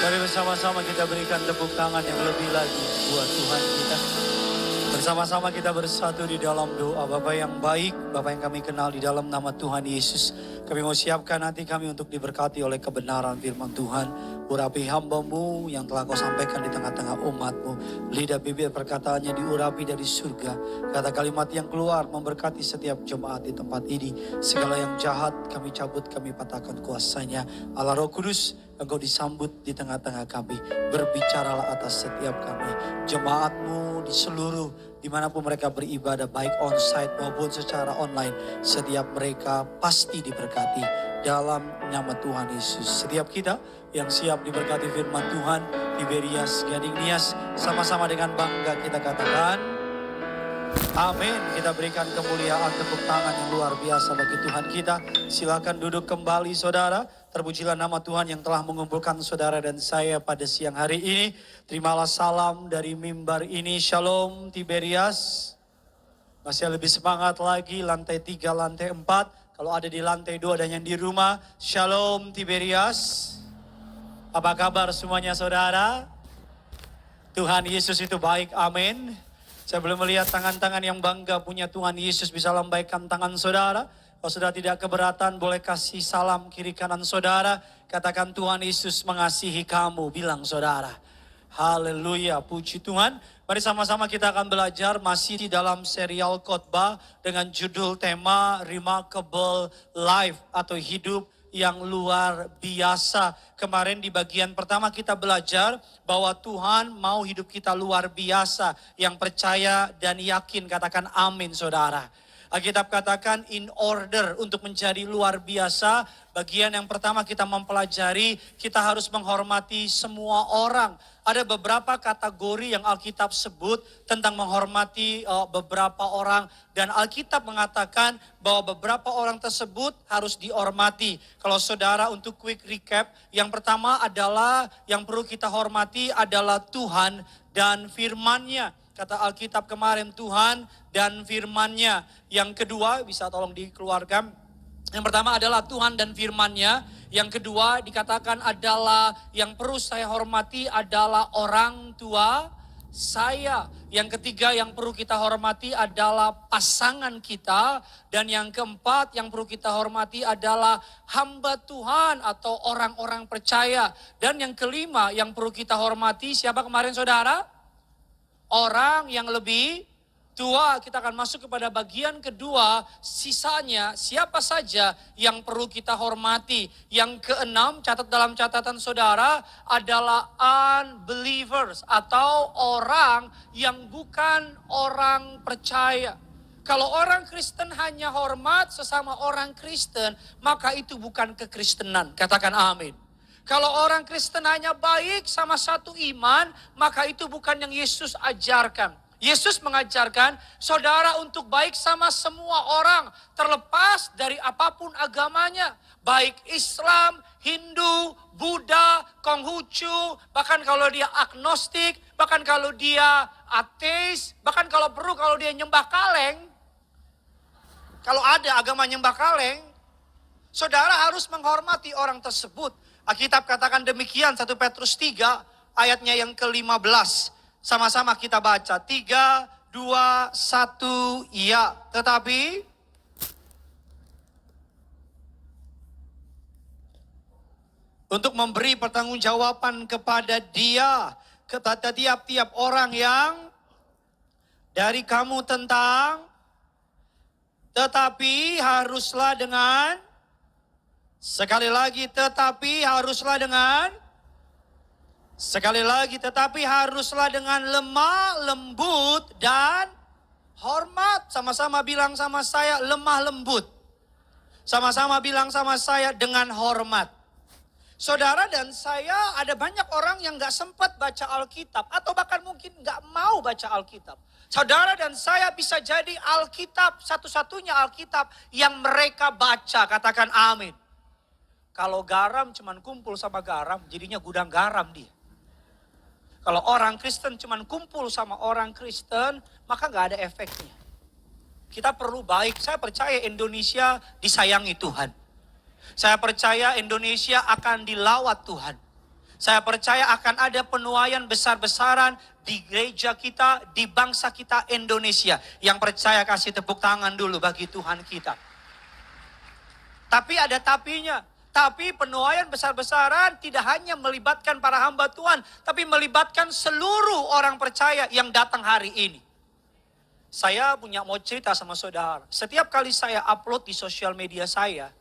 Mari bersama-sama kita berikan tepuk tangan yang lebih lagi buat Tuhan kita. Bersama-sama kita bersatu di dalam doa. Bapa yang baik, Bapa yang kami kenal di dalam nama Tuhan Yesus. Kami mau siapkan hati kami untuk diberkati oleh kebenaran firman Tuhan. Urapi hamba-Mu yang telah Kau sampaikan di tengah-tengah umat-Mu. Lidah bibir perkataannya diurapi dari surga. Kata kalimat yang keluar memberkati setiap jemaat di tempat ini. Segala yang jahat kami cabut, kami patahkan kuasanya. Allah Roh Kudus, Engkau disambut di tengah-tengah kami. Berbicaralah atas setiap kami. Jemaat-Mu di seluruh dimanapun mereka beribadah, baik onsite maupun secara online. Setiap mereka pasti diberkati dalam nama Tuhan Yesus. Setiap kita yang siap diberkati firman Tuhan, Tiberias Gading Nias, sama-sama dengan bangga kita katakan, amin. Kita berikan kemuliaan, tepuk tangan yang luar biasa bagi Tuhan kita. Silakan duduk kembali saudara. Terpujilah nama Tuhan yang telah mengumpulkan saudara dan saya pada siang hari ini. Terimalah salam dari mimbar ini. Shalom Tiberias. Masih lebih semangat lagi, lantai 3, lantai 4. Kalau ada di lantai 2 dan yang di rumah, Shalom Tiberias. Apa kabar semuanya saudara? Tuhan Yesus itu baik, amin. Saya belum melihat tangan-tangan yang bangga punya Tuhan Yesus bisa lambaikan tangan saudara. Kalau saudara tidak keberatan, boleh kasih salam kiri kanan saudara. Katakan Tuhan Yesus mengasihi kamu, bilang saudara. Haleluya, puji Tuhan. Mari sama-sama kita akan belajar masih di dalam serial khotbah dengan judul tema Remarkable Life atau hidup yang luar biasa. Kemarin di bagian pertama kita belajar bahwa Tuhan mau hidup kita luar biasa. Yang percaya dan yakin katakan amin saudara. Alkitab katakan in order untuk menjadi luar biasa. Bagian yang pertama kita mempelajari kita harus menghormati semua orang. Ada beberapa kategori yang Alkitab sebut tentang menghormati beberapa orang. Dan Alkitab mengatakan bahwa beberapa orang tersebut harus dihormati. Kalau saudara untuk quick recap, yang pertama adalah yang perlu kita hormati adalah Tuhan dan firman-Nya. Kata Alkitab kemarin Tuhan dan firman-Nya. Yang kedua bisa tolong dikeluarkan. Yang pertama adalah Tuhan dan firman-Nya. Yang kedua dikatakan adalah yang perlu saya hormati adalah orang tua saya. Yang ketiga yang perlu kita hormati adalah pasangan kita. Dan yang keempat yang perlu kita hormati adalah hamba Tuhan atau orang-orang percaya. Dan yang kelima yang perlu kita hormati siapa kemarin saudara? Orang yang lebih tua. Kita akan masuk kepada bagian kedua. Sisanya siapa saja yang perlu kita hormati. Yang keenam catat dalam catatan saudara adalah unbelievers atau orang yang bukan orang percaya. Kalau orang Kristen hanya hormat sesama orang Kristen, maka itu bukan kekristenan. Katakan amin. Kalau orang Kristen hanya baik sama satu iman, maka itu bukan yang Yesus ajarkan. Yesus mengajarkan saudara untuk baik sama semua orang, terlepas dari apapun agamanya. Baik Islam, Hindu, Buddha, Konghucu, bahkan kalau dia agnostik, bahkan kalau dia ateis, bahkan kalau perlu kalau dia nyembah kaleng. Kalau ada agama nyembah kaleng, saudara harus menghormati orang tersebut. Alkitab katakan demikian 1 Petrus 3 ayatnya yang ke-15. Sama-sama kita baca. 3, 2, 1, ya. Tetapi untuk memberi pertanggungjawaban kepada dia, kepada tiap-tiap orang yang dari kamu tentang, tetapi haruslah dengan, sekali lagi, tetapi haruslah dengan, sekali lagi, tetapi haruslah dengan lemah, lembut, dan hormat. Sama-sama bilang sama saya, lemah lembut. Sama-sama bilang sama saya, dengan hormat. Saudara dan saya, ada banyak orang yang gak sempat baca Alkitab. Atau bahkan mungkin gak mau baca Alkitab. Saudara dan saya bisa jadi Alkitab, satu-satunya Alkitab yang mereka baca. Katakan amin. Kalau garam cuman kumpul sama garam, jadinya gudang garam dia. Kalau orang Kristen cuman kumpul sama orang Kristen, maka gak ada efeknya. Kita perlu baik. Saya percaya Indonesia disayangi Tuhan. Saya percaya Indonesia akan dilawat Tuhan. Saya percaya akan ada penuaian besar-besaran di gereja kita, di bangsa kita Indonesia. Yang percaya kasih tepuk tangan dulu bagi Tuhan kita. Tapi ada tapinya. Tapi penuaian besar-besaran tidak hanya melibatkan para hamba Tuhan, tapi melibatkan seluruh orang percaya yang datang hari ini. Saya mau cerita sama saudara. Setiap kali saya upload di sosial media saya,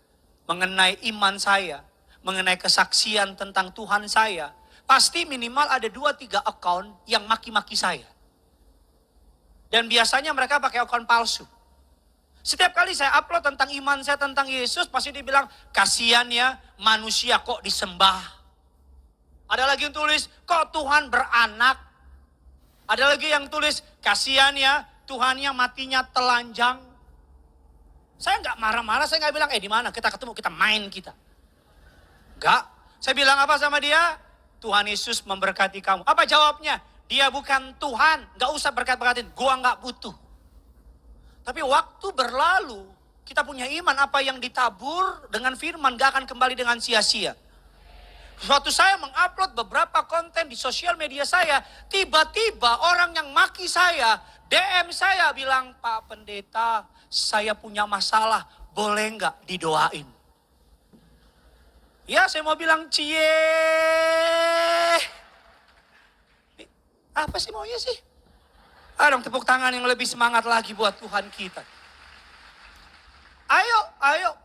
mengenai iman saya, mengenai kesaksian tentang Tuhan saya, pasti minimal ada 2-3 account yang maki-maki saya. Dan biasanya mereka pakai account palsu. Setiap kali saya upload tentang iman saya, tentang Yesus, pasti dibilang, kasihan ya manusia kok disembah. Ada lagi yang tulis, kok Tuhan beranak. Ada lagi yang tulis, kasihan ya Tuhannya matinya telanjang. Saya nggak marah-marah, saya nggak bilang, di mana kita ketemu, kita main kita. Enggak. Saya bilang apa sama dia? Tuhan Yesus memberkati kamu. Apa jawabnya? Dia bukan Tuhan, nggak usah berkat-berkatin. Gua nggak butuh. Tapi waktu berlalu, kita punya iman apa yang ditabur dengan firman gak akan kembali dengan sia-sia. Suatu saya mengupload beberapa konten di sosial media saya, tiba-tiba orang yang maki saya, DM saya bilang, Pak Pendeta, saya punya masalah, boleh nggak didoain? Ya, saya mau bilang, cie. Apa sih maunya sih? Dong tepuk tangan yang lebih semangat lagi buat Tuhan kita. Ayo.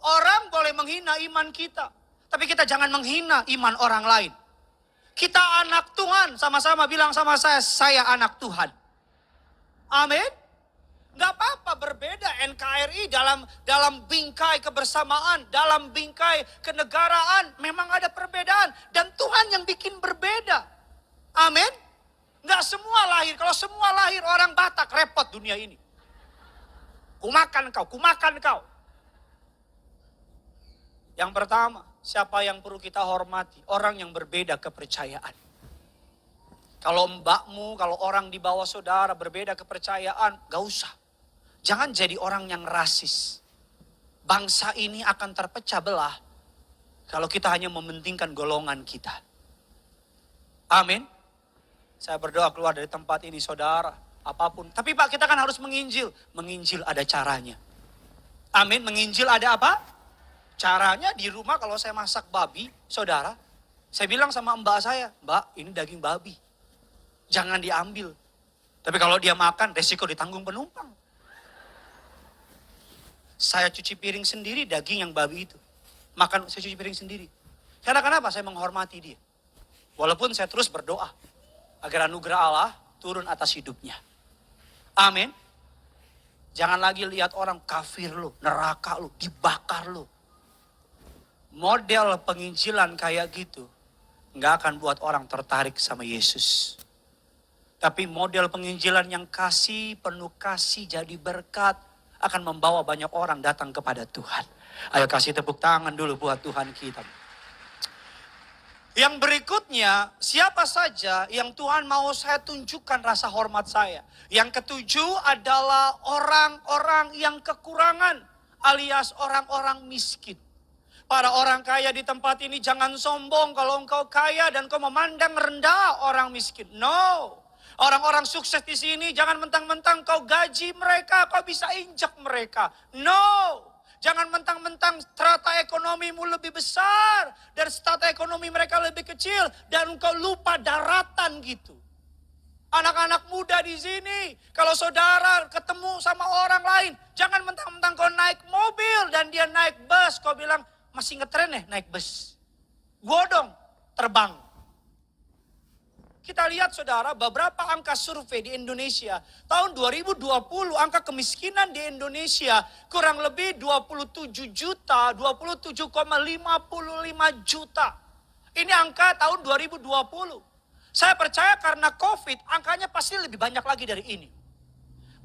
Orang boleh menghina iman kita. Tapi kita jangan menghina iman orang lain. Kita anak Tuhan, sama-sama bilang sama saya anak Tuhan. Amin. Gak apa-apa berbeda NKRI dalam bingkai kebersamaan, dalam bingkai kenegaraan. Memang ada perbedaan. Dan Tuhan yang bikin berbeda. Amin. Gak semua lahir. Kalau semua lahir orang Batak, repot dunia ini. Kumakan kau. Yang pertama, siapa yang perlu kita hormati? Orang yang berbeda kepercayaan. Kalau mbakmu, kalau orang di bawah saudara berbeda kepercayaan, gak usah. Jangan jadi orang yang rasis. Bangsa ini akan terpecah belah kalau kita hanya mementingkan golongan kita. Amin. Saya berdoa keluar dari tempat ini saudara, apapun. Tapi Pak, kita kan harus menginjil. Menginjil ada caranya. Amin, menginjil ada apa? Caranya di rumah kalau saya masak babi, saudara, saya bilang sama mbak saya, Mbak, ini daging babi. Jangan diambil. Tapi kalau dia makan, resiko ditanggung penumpang. Saya cuci piring sendiri daging yang babi itu. Saya cuci piring sendiri. Karena kenapa? Saya menghormati dia. Walaupun saya terus berdoa agar anugerah Allah turun atas hidupnya. Amin. Jangan lagi lihat orang kafir lo, neraka lo, dibakar lo. Model penginjilan kayak gitu nggak akan buat orang tertarik sama Yesus. Tapi model penginjilan yang kasih, penuh kasih, jadi berkat akan membawa banyak orang datang kepada Tuhan. Ayo kasih tepuk tangan dulu buat Tuhan kita. Yang berikutnya, siapa saja yang Tuhan mau saya tunjukkan rasa hormat saya. Yang ketujuh adalah orang-orang yang kekurangan alias orang-orang miskin. Para orang kaya di tempat ini jangan sombong kalau engkau kaya dan kau memandang rendah orang miskin. No. Orang-orang sukses di sini jangan mentang-mentang kau gaji mereka, kau bisa injak mereka. No. Jangan mentang-mentang strata ekonomimu lebih besar dan strata ekonomi mereka lebih kecil dan engkau lupa daratan gitu. Anak-anak muda di sini, kalau saudara ketemu sama orang lain, jangan mentang-mentang kau naik mobil dan dia naik bus, kau bilang, masih ngetren naik bus. Gua dong terbang. Kita lihat saudara, beberapa angka survei di Indonesia. Tahun 2020 angka kemiskinan di Indonesia kurang lebih 27 juta, 27,55 juta. Ini angka tahun 2020. Saya percaya karena COVID angkanya pasti lebih banyak lagi dari ini.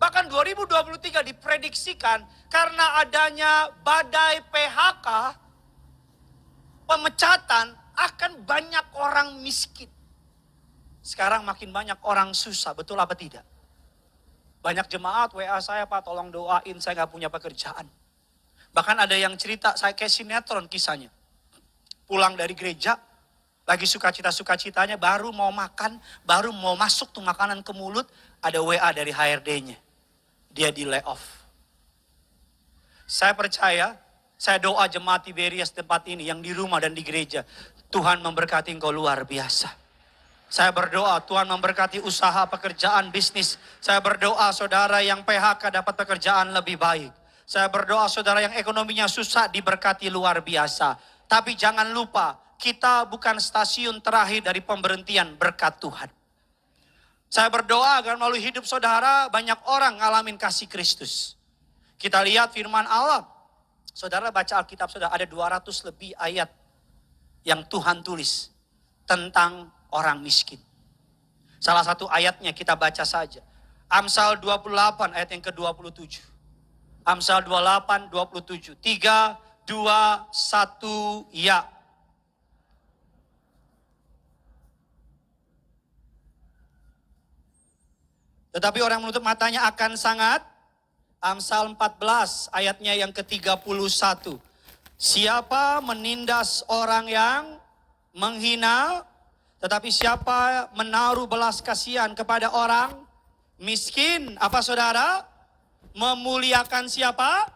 Bahkan 2023 diprediksikan karena adanya badai PHK, pemecatan, akan banyak orang miskin. Sekarang makin banyak orang susah, betul apa tidak? Banyak jemaat WA saya, Pak tolong doain, saya gak punya pekerjaan. Bahkan ada yang cerita, saya kayak sinetron kisahnya. Pulang dari gereja, Lagi sukacita-sukacitanya, baru mau makan, baru mau masuk tuh makanan ke mulut, ada WA dari HRD-nya. Dia di lay off. Saya percaya, saya doa jemaat Tiberias tempat ini, yang di rumah dan di gereja. Tuhan memberkati engkau luar biasa. Saya berdoa Tuhan memberkati usaha, pekerjaan, bisnis. Saya berdoa saudara yang PHK dapat pekerjaan lebih baik. Saya berdoa saudara yang ekonominya susah diberkati luar biasa. Tapi jangan lupa, kita bukan stasiun terakhir dari pemberhentian berkat Tuhan. Saya berdoa agar melalui hidup saudara banyak orang ngalamin kasih Kristus. Kita lihat firman Allah. Saudara baca Alkitab saudara, ada 200 lebih ayat yang Tuhan tulis tentang orang miskin. Salah satu ayatnya kita baca saja. Amsal 28 ayat yang ke-27. Amsal 28, 27. 3, 2, 1, ya. Tetapi orang menutup matanya akan sangat. Amsal 14 ayatnya yang ke-31. Siapa menindas orang yang menghina, tetapi siapa menaruh belas kasihan kepada orang miskin. Apa saudara? Memuliakan siapa?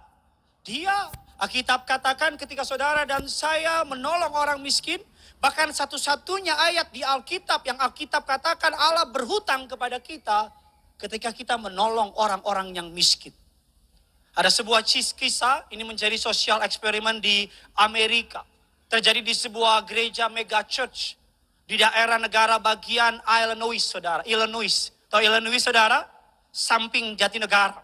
Dia. Alkitab katakan ketika saudara dan saya menolong orang miskin, bahkan satu-satunya ayat di Alkitab yang Alkitab katakan Allah berhutang kepada kita ketika kita menolong orang-orang yang miskin. Ada sebuah kisah, ini menjadi sosial eksperimen di Amerika. Terjadi di sebuah gereja mega church di daerah negara bagian Illinois, saudara. Illinois. Tahu Illinois, saudara? Samping Jatinegara.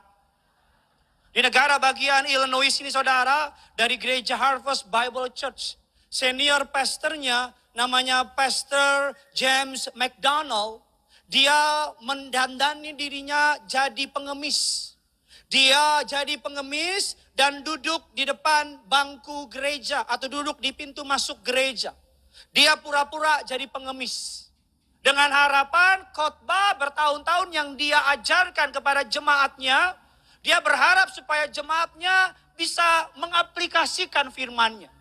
Di negara bagian Illinois ini, saudara, dari gereja Harvest Bible Church. Senior pastornya namanya Pastor James McDonald. Dia mendandani dirinya jadi pengemis. Dia jadi pengemis dan duduk di depan bangku gereja atau duduk di pintu masuk gereja. Dia pura-pura jadi pengemis. Dengan harapan khotbah bertahun-tahun yang dia ajarkan kepada jemaatnya, dia berharap supaya jemaatnya bisa mengaplikasikan firman-Nya.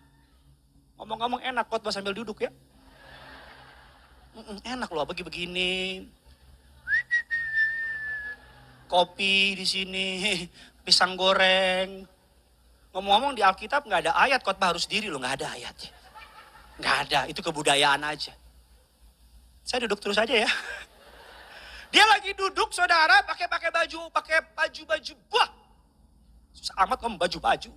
Ngomong-ngomong enak khotbah sambil duduk ya. Enak loh begini. Kopi di sini, pisang goreng. Ngomong-ngomong di Alkitab nggak ada ayat khotbah harus diri loh, nggak ada ayatnya. Nggak ada, itu kebudayaan aja. Saya duduk terus aja ya. Dia lagi duduk saudara pakai baju, wah. Susah amat ngomong baju.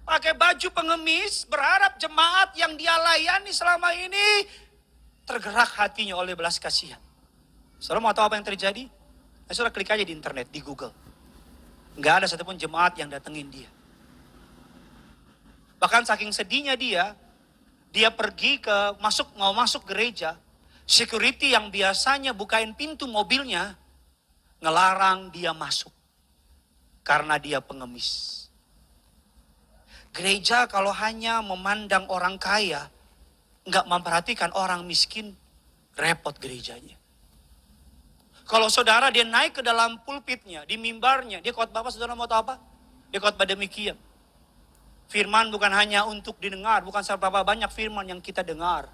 Pakai baju pengemis, berharap jemaat yang dia layani selama ini tergerak hatinya oleh belas kasihan. Saudara mau tahu apa yang terjadi? Saudara klik aja di internet, di Google. Nggak ada satupun jemaat yang datengin dia. Bahkan saking sedihnya dia pergi mau masuk gereja. Security yang biasanya bukain pintu mobilnya, ngelarang dia masuk. Karena dia pengemis. Gereja kalau hanya memandang orang kaya, nggak memperhatikan orang miskin, repot gerejanya. Kalau saudara dia naik ke dalam pulpitnya, di mimbarnya, dia khotbah apa, saudara mau tahu apa? Dia khotbah demikian. Firman bukan hanya untuk didengar, bukan seberapa banyak firman yang kita dengar.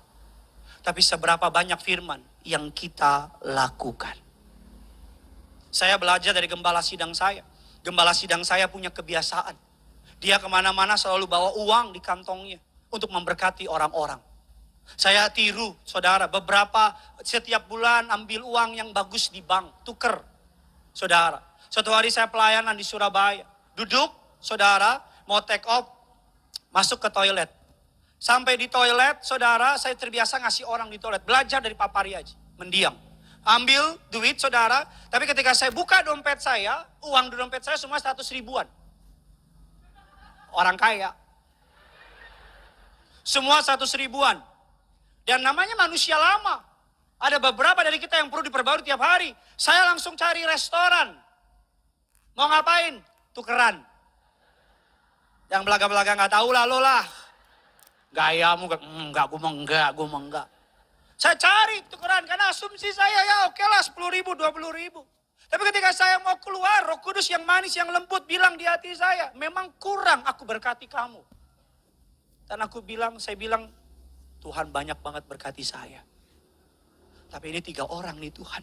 Tapi seberapa banyak firman yang kita lakukan. Saya belajar dari gembala sidang saya. Gembala sidang saya punya kebiasaan. Dia kemana-mana selalu bawa uang di kantongnya untuk memberkati orang-orang. Saya tiru, saudara, setiap bulan ambil uang yang bagus di bank, tuker, saudara. Suatu hari saya pelayanan di Surabaya, duduk, saudara, mau take off, masuk ke toilet. Sampai di toilet, saudara, saya terbiasa ngasih orang di toilet, belajar dari Pak Pariaji, mendiam. Ambil duit, saudara, tapi ketika saya buka dompet saya, uang di dompet saya semua 100 ribuan. Orang kaya. Semua 100 ribuan. Dan namanya manusia lama. Ada beberapa dari kita yang perlu diperbarui tiap hari. Saya langsung cari restoran. Mau ngapain? Tukeran. Yang belaga-belaga gak tahu lah lo lah. Gayamu, enggak, gue mah enggak. Saya cari tukeran karena asumsi saya ya oke lah 10 ribu, 20 ribu. Tapi ketika saya mau keluar, Roh Kudus yang manis, yang lembut bilang di hati saya, memang kurang aku berkati kamu. Dan saya bilang, Tuhan banyak banget berkati saya. Tapi ini 3 orang nih Tuhan.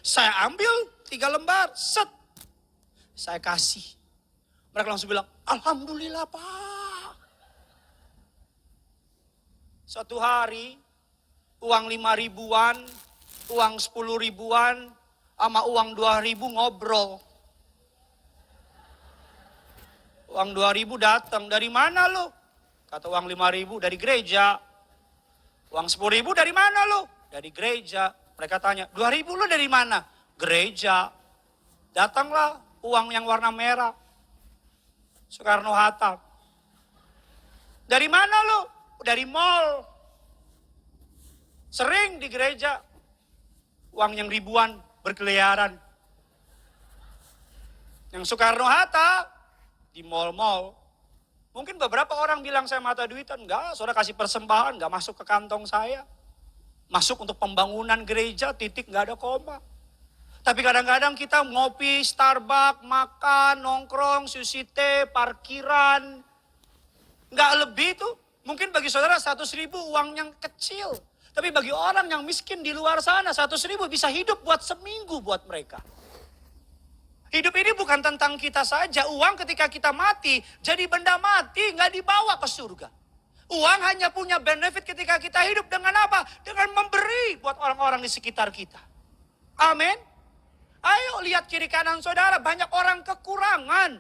Saya ambil 3 lembar, set. Saya kasih. Mereka langsung bilang, Alhamdulillah Pak. Suatu hari, uang 5 ribuan, uang 10 ribuan, sama uang 2 ribu ngobrol. Uang 2 ribu datang, dari mana lo? Kata uang 5 ribu, dari gereja. Uang 10 ribu dari mana lo? Dari gereja. Mereka tanya, 2 ribu lo dari mana? Gereja. Datanglah uang yang warna merah. Soekarno-Hatta. Dari mana lo? Dari mall. Sering di gereja. Uang yang ribuan berkeliaran. Yang Soekarno-Hatta di mall-mall. Mungkin beberapa orang bilang saya mata duitan. Enggak, saudara kasih persembahan, enggak masuk ke kantong saya. Masuk untuk pembangunan gereja, titik enggak ada koma. Tapi kadang-kadang kita ngopi, Starbucks, makan, nongkrong, sushi teh, parkiran. Enggak lebih tuh. Mungkin bagi saudara 100 ribu uang yang kecil. Tapi bagi orang yang miskin di luar sana 100 ribu bisa hidup buat seminggu buat mereka. Hidup ini bukan tentang kita saja. Uang ketika kita mati, jadi benda mati, nggak dibawa ke surga. Uang hanya punya benefit ketika kita hidup dengan apa? Dengan memberi buat orang-orang di sekitar kita. Amin. Ayo lihat kiri kanan saudara, banyak orang kekurangan.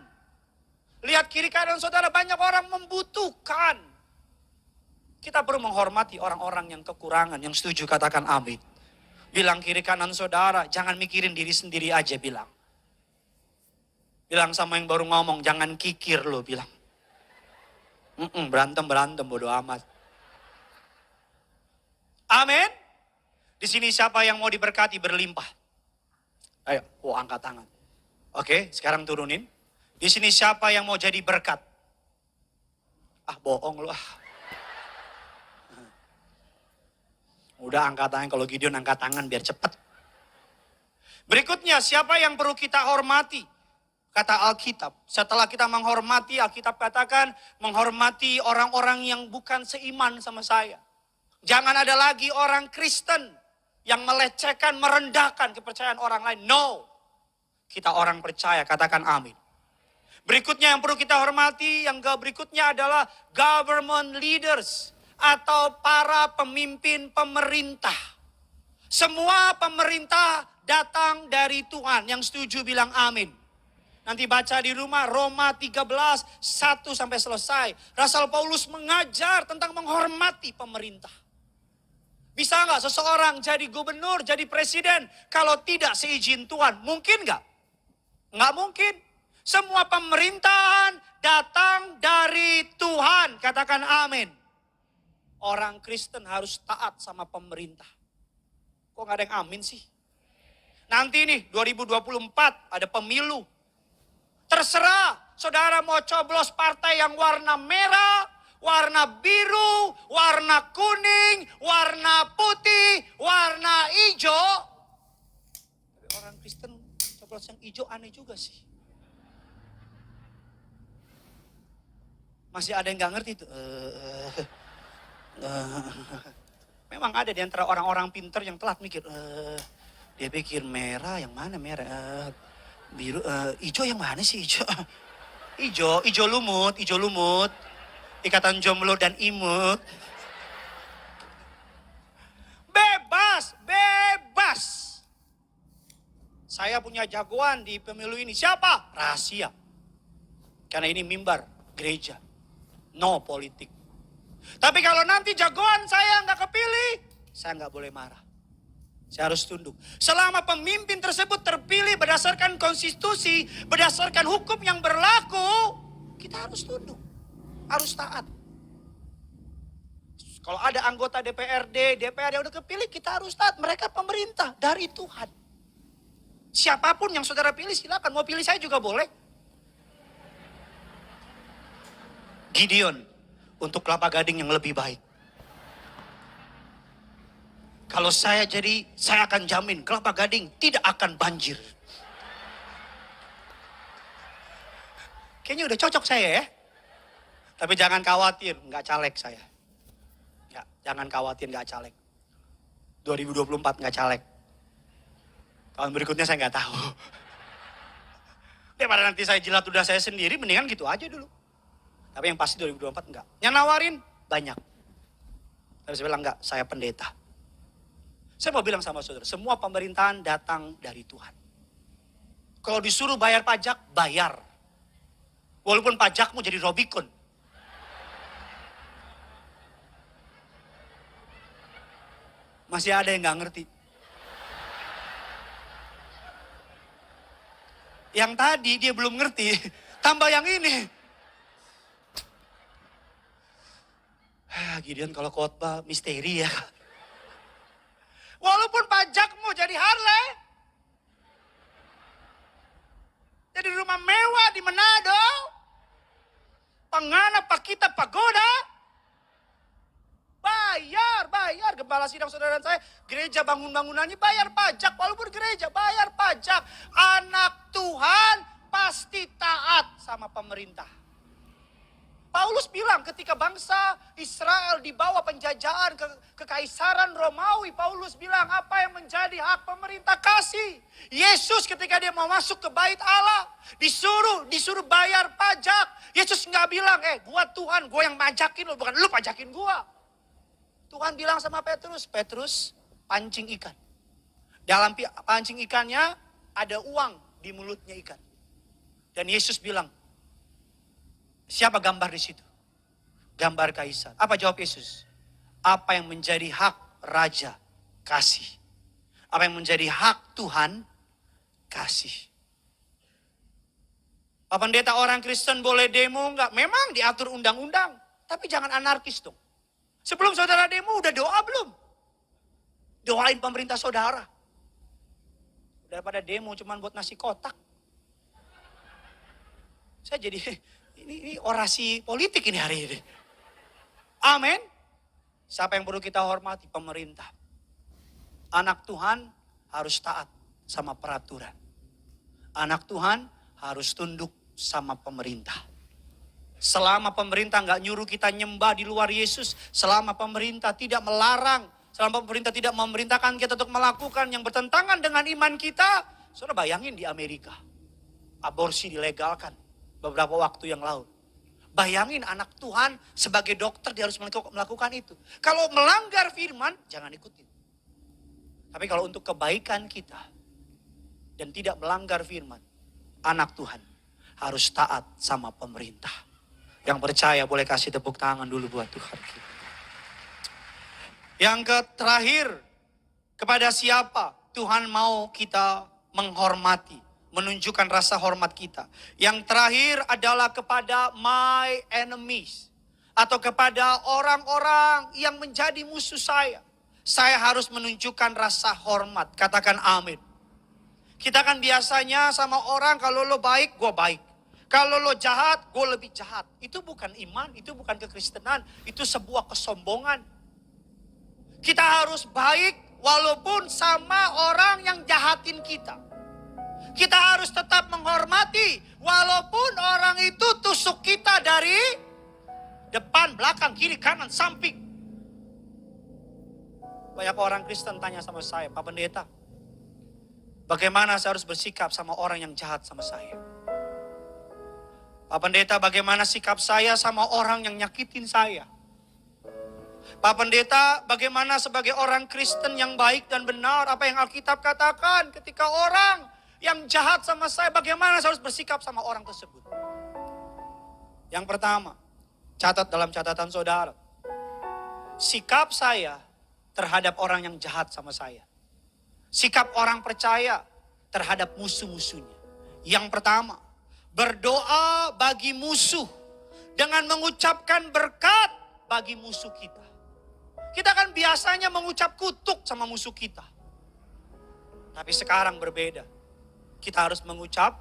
Lihat kiri kanan saudara, banyak orang membutuhkan. Kita perlu menghormati orang-orang yang kekurangan, yang setuju katakan amin. Bilang kiri kanan saudara, jangan mikirin diri sendiri aja bilang. Bilang sama yang baru ngomong, jangan kikir lo bilang. Berantem bodo amat. Amin. Di sini siapa yang mau diberkati berlimpah? Ayo, angkat tangan. Oke, sekarang turunin. Di sini siapa yang mau jadi berkat? Bohong lo. Udah angkat tangan, kalau Gideon angkat tangan biar cepet. Berikutnya, siapa yang perlu kita hormati? Kata Alkitab, setelah kita menghormati, Alkitab katakan menghormati orang-orang yang bukan seiman sama saya. Jangan ada lagi orang Kristen yang melecehkan, merendahkan kepercayaan orang lain. No, kita orang percaya, katakan amin. Berikutnya yang perlu kita hormati, yang berikutnya adalah government leaders atau para pemimpin pemerintah. Semua pemerintah datang dari Tuhan. Yang setuju bilang amin. Nanti baca di rumah Roma 13, 1 sampai selesai. Rasul Paulus mengajar tentang menghormati pemerintah. Bisa nggak seseorang jadi gubernur, jadi presiden kalau tidak seizin Tuhan? Mungkin nggak? Nggak mungkin. Semua pemerintahan datang dari Tuhan. Katakan amin. Orang Kristen harus taat sama pemerintah. Kok nggak ada yang amin sih? Nanti nih 2024 ada pemilu. Terserah, saudara mau coblos partai yang warna merah, warna biru, warna kuning, warna putih, warna hijau. Tapi orang Kristen coblos yang hijau aneh juga sih. Masih ada yang gak ngerti itu. Memang ada di antara orang-orang pintar yang telat mikir. Dia pikir merah, yang mana merah? Biru, hijau yang mana sih hijau? Hijau lumut. Ikatan jomblo dan imut. Bebas. Saya punya jagoan di pemilu ini. Siapa? Rahasia. Karena ini mimbar gereja. No politik. Tapi kalau nanti jagoan saya nggak kepilih, saya nggak boleh marah. Saya harus tunduk. Selama pemimpin tersebut terpilih berdasarkan konstitusi, berdasarkan hukum yang berlaku, kita harus tunduk. Harus taat. Kalau ada anggota DPRD yang udah kepilih, kita harus taat. Mereka pemerintah dari Tuhan. Siapapun yang saudara pilih silakan. Mau pilih saya juga boleh. Gideon untuk Kelapa Gading yang lebih baik. Kalau saya jadi, saya akan jamin Kelapa Gading tidak akan banjir. Kayaknya udah cocok saya ya. Tapi jangan khawatir, nggak caleg saya. Ya, jangan khawatir nggak caleg. 2024 nggak caleg. Tahun berikutnya saya nggak tahu. Daripada nanti saya jilat udah saya sendiri, mendingan gitu aja dulu. Tapi yang pasti 2024 enggak. Yang nawarin banyak. Tapi saya bilang enggak, saya pendeta. Saya mau bilang sama saudara, semua pemerintahan datang dari Tuhan. Kalau disuruh bayar pajak, bayar. Walaupun pajakmu jadi Robicon. Masih ada yang nggak ngerti. Yang tadi dia belum ngerti, tambah yang ini. Gideon kalau khotbah misteri ya. Walaupun pajakmu jadi Harley, jadi rumah mewah di Manado, Pangana Pakita Pagoda, bayar. Gembala sidang saudara saya, gereja bangunannya bayar pajak, walaupun gereja bayar pajak. Anak Tuhan pasti taat sama pemerintah. Paulus bilang ketika bangsa Israel dibawa penjajahan ke kekaisaran Romawi, Paulus bilang apa yang menjadi hak pemerintah kasih. Yesus ketika dia mau masuk ke bait Allah, disuruh bayar pajak. Yesus nggak bilang, gua Tuhan, gua yang pajakin lo, bukan lu pajakin gua. Tuhan bilang sama Petrus, Petrus pancing ikan. Dalam pancing ikannya ada uang di mulutnya ikan. Dan Yesus bilang, siapa gambar di situ? Gambar kaisar. Apa jawab Yesus? Apa yang menjadi hak raja? Kasih. Apa yang menjadi hak Tuhan? Kasih. Pak pendeta, orang Kristen boleh demo enggak? Memang diatur undang-undang. Tapi jangan anarkis dong. Sebelum saudara demo udah doa belum? Doain pemerintah saudara. Daripada demo cuman buat nasi kotak. Saya jadi... Ini orasi politik ini hari ini. Amin. Siapa yang perlu kita hormati? Pemerintah. Anak Tuhan harus taat sama peraturan. Anak Tuhan harus tunduk sama pemerintah. Selama pemerintah nggak nyuruh kita nyembah di luar Yesus, selama pemerintah tidak melarang, selama pemerintah tidak memerintahkan kita untuk melakukan yang bertentangan dengan iman kita, saudara bayangin di Amerika, aborsi dilegalkan beberapa waktu yang lalu. Bayangin anak Tuhan sebagai dokter dia harus melakukan itu. Kalau melanggar firman, jangan ikutin. Tapi kalau untuk kebaikan kita dan tidak melanggar firman, anak Tuhan harus taat sama pemerintah. Yang percaya boleh kasih tepuk tangan dulu buat Tuhan kita. Yang terakhir, kepada siapa Tuhan mau kita menghormati, menunjukkan rasa hormat kita. Yang terakhir adalah kepada my enemies. Atau kepada orang-orang yang menjadi musuh saya. Saya harus menunjukkan rasa hormat. Katakan amin. Kita kan biasanya sama orang kalau lo baik, gue baik. Kalau lo jahat, gue lebih jahat. Itu bukan iman, itu bukan kekristenan. Itu sebuah kesombongan. Kita harus baik walaupun sama orang yang jahatin kita. Kita harus tetap menghormati walaupun orang itu tusuk kita dari depan, belakang, kiri, kanan, samping. Banyak orang Kristen tanya sama saya, Pak Pendeta, bagaimana saya harus bersikap sama orang yang jahat sama saya? Pak Pendeta, bagaimana sikap saya sama orang yang nyakitin saya? Pak Pendeta, bagaimana sebagai orang Kristen yang baik dan benar, apa yang Alkitab katakan ketika orang yang jahat sama saya, bagaimana saya harus bersikap sama orang tersebut? Yang pertama, catat dalam catatan saudara. Sikap saya terhadap orang yang jahat sama saya. Sikap orang percaya terhadap musuh-musuhnya. Yang pertama, berdoa bagi musuh dengan mengucapkan berkat bagi musuh kita. Kita kan biasanya mengucap kutuk sama musuh kita. Tapi sekarang berbeda. Kita harus mengucap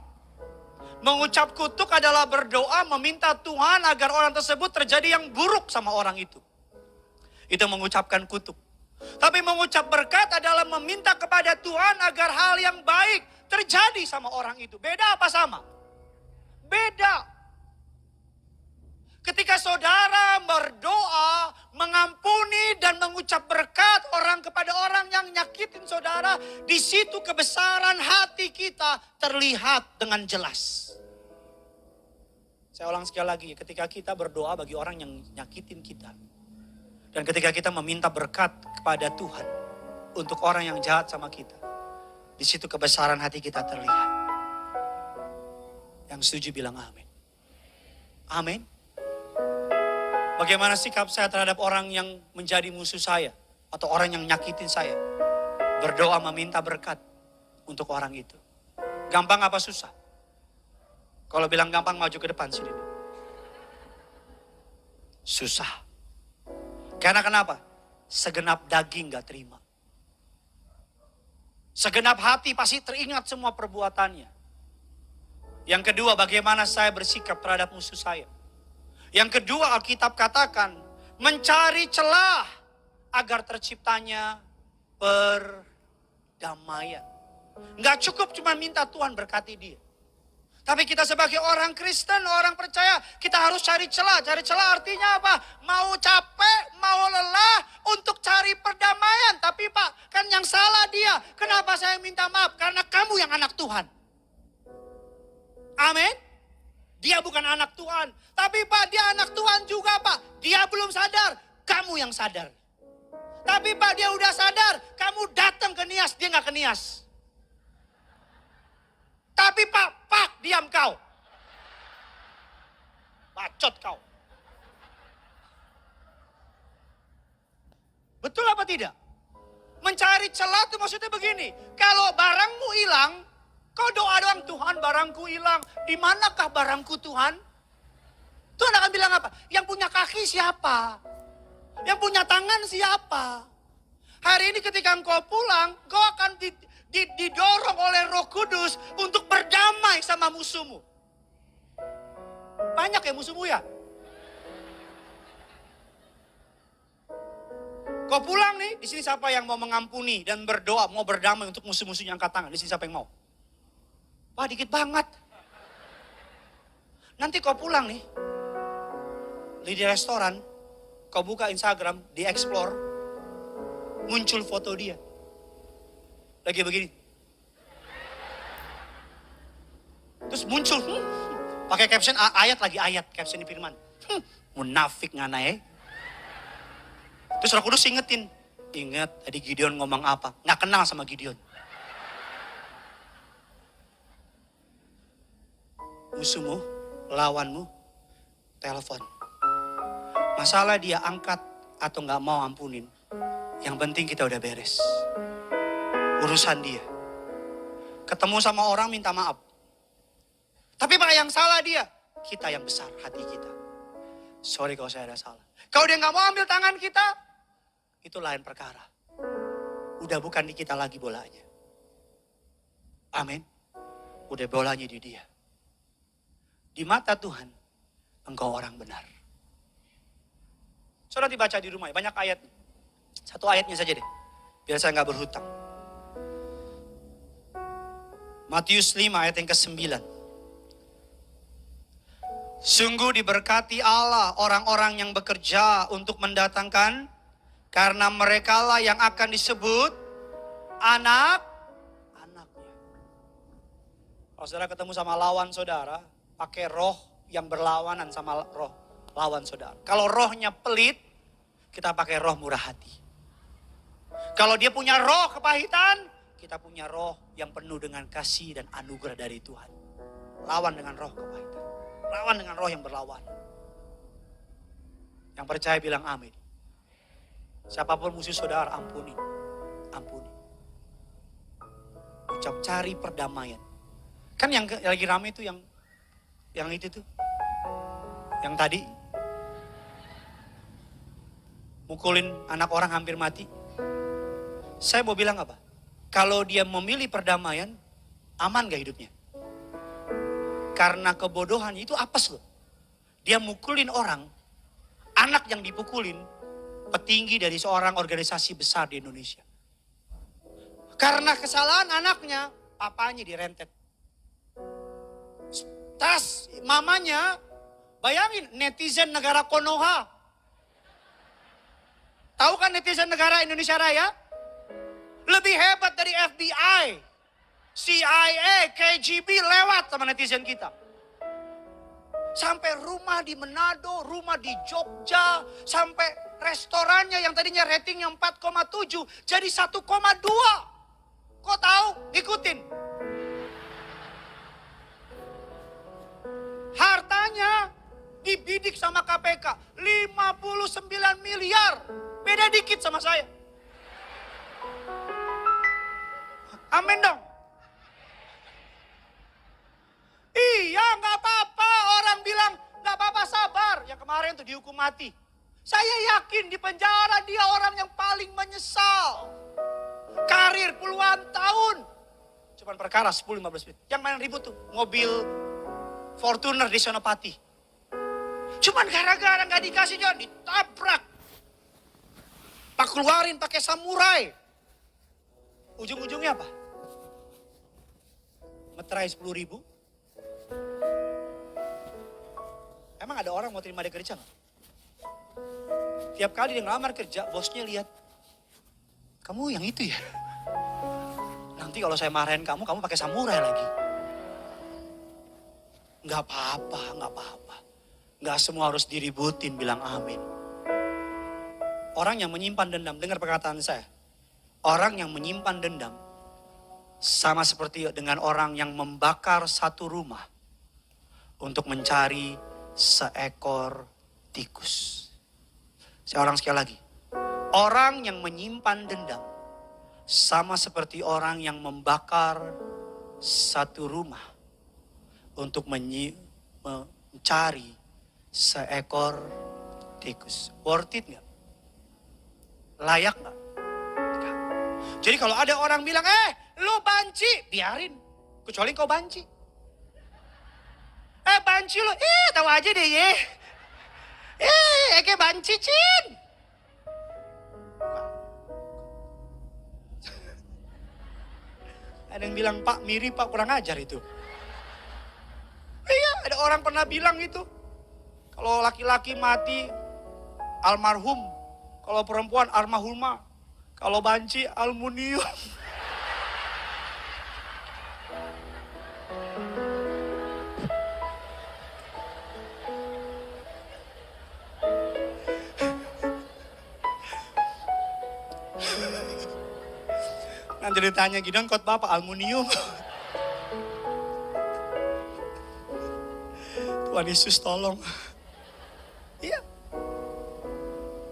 kutuk adalah berdoa meminta Tuhan agar orang tersebut terjadi yang buruk sama orang itu. Itu mengucapkan kutuk. Tapi mengucap berkat adalah meminta kepada Tuhan agar hal yang baik terjadi sama orang itu. Beda apa sama? Beda. saudara berdoa, mengampuni dan mengucap berkat orang kepada orang yang nyakitin saudara, di situ kebesaran hati kita terlihat dengan jelas. Saya ulang sekali lagi, ketika kita berdoa bagi orang yang nyakitin kita, dan ketika kita meminta berkat kepada Tuhan untuk orang yang jahat sama kita, di situ kebesaran hati kita terlihat. Yang setuju bilang amin. Amin. Bagaimana sikap saya terhadap orang yang menjadi musuh saya atau orang yang nyakitin saya? Berdoa meminta berkat untuk orang itu. Gampang apa susah? Kalau bilang gampang, maju ke depan sini. Susah. Karena kenapa? Segenap daging gak terima. Segenap hati pasti teringat semua perbuatannya. Yang kedua, bagaimana saya bersikap terhadap musuh saya. Yang kedua, Alkitab katakan, mencari celah agar terciptanya perdamaian. Nggak cukup cuma minta Tuhan berkati dia. Tapi kita sebagai orang Kristen, orang percaya, kita harus cari celah. Cari celah artinya apa? Mau capek, mau lelah untuk cari perdamaian. Tapi Pak, kan yang salah dia. Kenapa saya minta maaf? Karena kamu yang anak Tuhan. Amin. Dia bukan anak Tuhan. Tapi Pak, dia anak Tuhan juga Pak. Dia belum sadar, kamu yang sadar. Tapi Pak, dia udah sadar, kamu datang ke Nias, dia gak ke Nias. Tapi Pak, diam kau. Bacot kau. Betul apa tidak? Mencari celah itu maksudnya begini. Kalau barangmu hilang, kau doa doang, Tuhan barangku hilang. Di manakah barangku Tuhan? Tuhan akan bilang apa? Yang punya kaki siapa? Yang punya tangan siapa? Hari ini ketika engkau pulang, engkau akan didorong oleh Roh Kudus untuk berdamai sama musuhmu. Banyak ya musuhmu ya? Kau pulang nih, di sini siapa yang mau mengampuni dan berdoa, mau berdamai untuk musuh-musuhnya, angkat tangan. Di sini siapa yang mau? Wah, dikit banget. Nanti kau pulang nih, di restoran, kau buka Instagram, di explore, muncul foto dia. Lagi begini. Terus muncul, pakai caption ayat lagi ayat, caption di firman. Munafik ngana ya. Terus Roh Kudus ingetin. Ingat tadi Gideon ngomong apa? Nggak kenal sama Gideon. Musuhmu, lawanmu, telepon. Masalah dia angkat atau nggak mau ampunin. Yang penting kita udah beres. Urusan dia. Ketemu sama orang minta maaf. Tapi Pak, yang salah dia. Kita yang besar hati kita. Sorry kalau saya ada salah. Kalau dia nggak mau ambil tangan kita, itu lain perkara. Udah bukan di kita lagi bolanya. Amin. Udah bolanya di dia. Di mata Tuhan, engkau orang benar. Saudara dibaca di rumah ya, banyak ayat. Satu ayatnya saja deh, biar saya nggak berhutang. Matius 5 ayat yang ke-9. Sungguh diberkati Allah orang-orang yang bekerja untuk mendatangkan, karena merekalah yang akan disebut anak-anaknya. Kalau saudara ketemu sama lawan saudara, pakai roh yang berlawanan sama roh lawan saudara. Kalau rohnya pelit, kita pakai roh murah hati. Kalau dia punya roh kepahitan, kita punya roh yang penuh dengan kasih dan anugerah dari Tuhan. Lawan dengan roh kepahitan. Lawan dengan roh yang berlawan. Yang percaya bilang amin. Siapapun musuh saudara, ampuni. Ampuni. Ucap cari perdamaian. Kan yang lagi rame itu yang itu tuh. Yang tadi mukulin anak orang hampir mati. Saya mau bilang apa? Kalau dia memilih perdamaian, aman gak hidupnya? Karena kebodohannya itu apes loh. Dia mukulin orang, anak yang dipukulin, petinggi dari seorang organisasi besar di Indonesia. Karena kesalahan anaknya, papanya direntet. Tas mamanya Bayangin netizen negara Konoha. Tahu kan netizen negara Indonesia Raya? Lebih hebat dari FBI, CIA, KGB lewat sama netizen kita. Sampai rumah di Manado, rumah di Jogja, sampai restorannya yang tadinya ratingnya 4,7 jadi 1,2. Kok tahu? Ikutin. Hartanya dibidik sama KPK 59 miliar. Beda dikit sama saya. Amin dong. Iya, nggak apa-apa. Orang bilang nggak apa-apa, sabar. Yang kemarin tuh dihukum mati. Saya yakin di penjara dia orang yang paling menyesal. Karir puluhan tahun. Cuman perkara 10-15 menit. Yang main ribut tuh mobil Fortuner di Senopati. Cuman gara-gara nggak dikasih jalan, ditabrak. Pak keluarin pakai samurai. Ujung-ujungnya apa? Meterai 10.000. Emang ada orang mau terima dia kerja nggak? Tiap kali dia ngelamar kerja, bosnya lihat, kamu yang itu ya? Nanti kalau saya marahin kamu pakai samurai lagi. Nggak apa-apa, nggak apa-apa. Nggak semua harus diributin, bilang amin. Orang yang menyimpan dendam, dengar perkataan saya. Orang yang menyimpan dendam, sama seperti dengan orang yang membakar satu rumah untuk mencari seekor tikus. Saya ulang sekali lagi. Orang yang menyimpan dendam, sama seperti orang yang membakar satu rumah untuk mencari seekor tikus. Worth it gak? Layak gak? Jadi kalau ada orang bilang, lu banci, biarin. Kecuali kau banci. Banci lu, tahu aja deh ye. Kayak banci, Cin. Ada yang bilang, Pak mirip, Pak kurang ajar itu. Iya, ada orang pernah bilang itu. Kalau laki-laki mati, almarhum. Kalau perempuan, almarhumah. Kalau banci, aluminium. Nanti ditanya Gideon, kot Bapak aluminium. Tuhan Yesus tolong. Iya.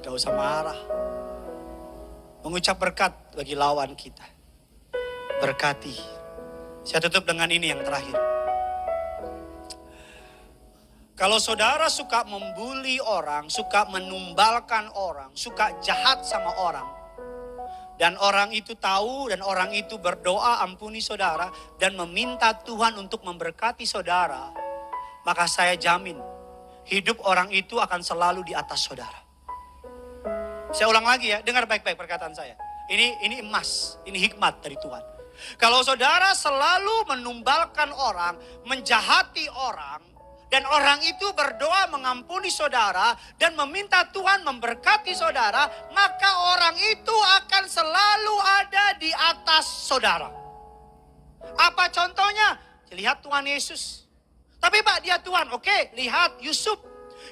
Gak usah marah. Mengucap berkat bagi lawan kita. Berkati. Saya tutup dengan ini yang terakhir. Kalau saudara suka membuli orang, suka menumbalkan orang, suka jahat sama orang, dan orang itu tahu dan orang itu berdoa ampuni saudara dan meminta Tuhan untuk memberkati saudara, maka saya jamin hidup orang itu akan selalu di atas saudara. Saya ulang lagi ya, dengar baik-baik perkataan saya. Ini emas, ini hikmat dari Tuhan. Kalau saudara selalu menumbalkan orang, menjahati orang, dan orang itu berdoa mengampuni saudara dan meminta Tuhan memberkati saudara, maka orang itu akan selalu ada di atas saudara. Apa contohnya? Lihat Tuhan Yesus. Tapi Pak, dia Tuhan. Oke, lihat Yusuf.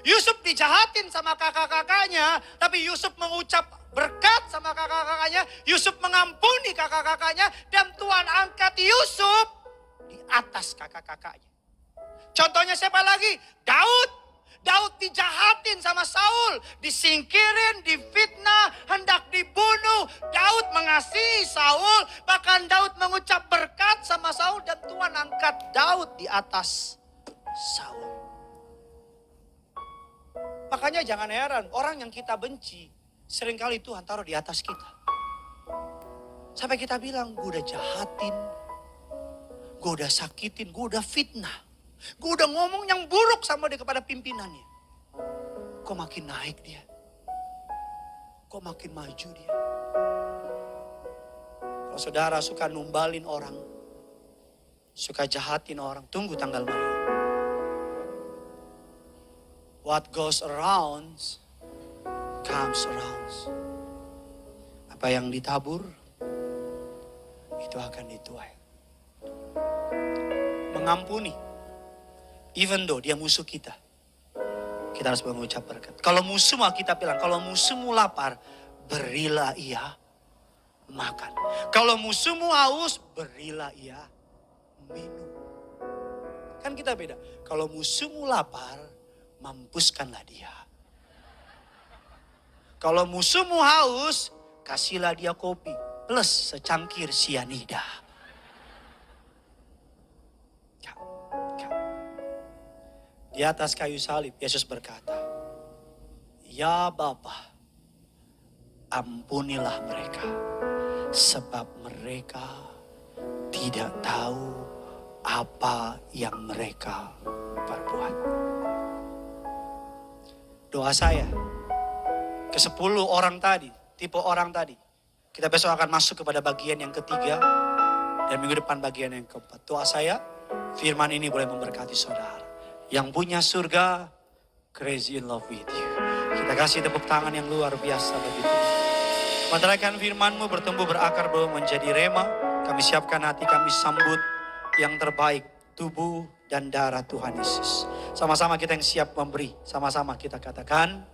Yusuf dijahatin sama kakak-kakaknya, tapi Yusuf mengucap berkat sama kakak-kakaknya. Yusuf mengampuni kakak-kakaknya, dan Tuhan angkat Yusuf di atas kakak-kakaknya. Contohnya siapa lagi? Daud. Daud dijahatin sama Saul, disingkirin, difitnah, hendak dibunuh. Daud mengasihi Saul, bahkan Daud mengucap berkat sama Saul, dan Tuhan angkat Daud di atas Saul. Makanya jangan heran, orang yang kita benci, seringkali Tuhan taruh di atas kita. Sampai kita bilang, gue udah jahatin, gue udah sakitin, gue udah fitnah. Gue udah ngomong yang buruk sama dia kepada pimpinannya. Kok makin naik dia? Kok makin maju dia? Kalau saudara suka numbalin orang, suka jahatin orang, tunggu tanggal Maria. What goes around, comes around. Apa yang ditabur, itu akan dituai. Mengampuni. Even though dia musuh kita. Kita harus mengucap berkat. Kalau musuhmu, kita bilang, kalau musuhmu lapar, berilah ia makan. Kalau musuhmu haus, berilah ia minum. Kan kita beda. Kalau musuhmu lapar, mampuskanlah dia. Kalau musuhmu haus, kasihlah dia kopi plus secangkir sianida. Di atas kayu salib, Yesus berkata, "Ya Bapa, ampunilah mereka, sebab mereka tidak tahu apa yang mereka perbuat." Doa saya ke 10 orang tadi, tipe orang tadi. Kita besok akan masuk kepada bagian yang ketiga dan minggu depan bagian yang keempat. Doa saya, firman ini boleh memberkati saudara. Yang punya surga, crazy in love with you. Kita kasih tepuk tangan yang luar biasa bagi Tuhan. Meneraikan firman-Mu bertumbuh berakar belum menjadi rema. Kami siapkan hati kami sambut yang terbaik, tubuh dan darah Tuhan Yesus. Sama-sama kita yang siap memberi. Sama-sama kita katakan,